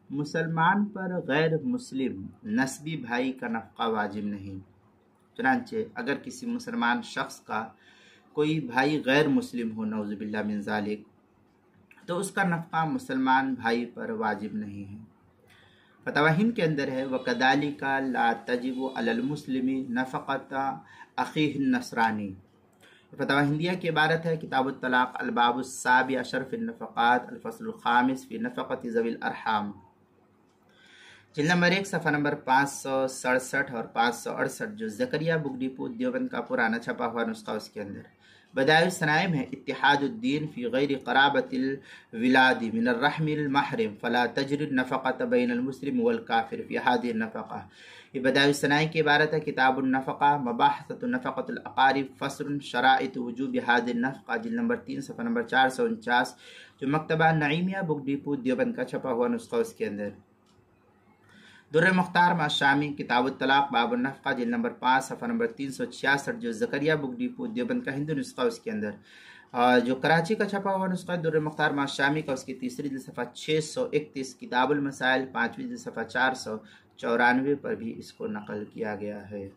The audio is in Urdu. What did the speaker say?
مسلمان پر غیر مسلم نسبی بھائی کا نفقہ واجب نہیں۔ چنانچہ اگر کسی مسلمان شخص کا کوئی بھائی غیر مسلم ہو، نعوذ باللہ من ذالک، تو اس کا نفقہ مسلمان بھائی پر واجب نہیں ہے۔ فتویٰ ہند کے اندر ہے وَكَذَلِكَ لَا تَجِبُ عَلَى الْمُسْلِمِ نَفَقَةَ أَخِيهِ النَّصْرَانِي۔ فتویٰ ہندیہ کی عبارت ہے کتاب الطلاق الباب السابع عشر فی النفقات الفصل الخامس فی نفقۃ ذوی الارحام، جلد نمبر 1 صفحہ نمبر 567 اور 568، جو زکریا بک ڈپو دیوبند کا پرانا چھپا ہوا نسخہ اس کے اندر۔ بدائع الصنائع ہے اتحاد الدین فی غیر قرابت الولاد من الرحم المحرم فلا تجری النفقۃ بین المسلم والکافر فی هذه النفقہ۔ یہ بدائع الصنائع کی عبارت ہے کتاب النفقہ مباحثۃ نفقۃ الاقارب فصل شرائط وجوب هذه النفقہ، جلد نمبر 3 صفحہ نمبر 449، جو مکتبہ نعیمیہ بک ڈپو دیوبند کا چھپا ہوا نسخہ اس کے اندر۔ در مختار مع شامی کتاب الطلاق باب النفقہ، جلد نمبر 5 صفحہ نمبر 366، جو زکریا بک ڈپو دیوبند کا ہندو نسخہ اس کے اندر، جو کراچی کا چھپا ہوا نسخہ در مختار مع شامی کا اس کی تیسری جلد صفحہ 631، کتاب المسائل 5ویں جلد صفحہ 494 پر بھی اس کو نقل کیا گیا ہے۔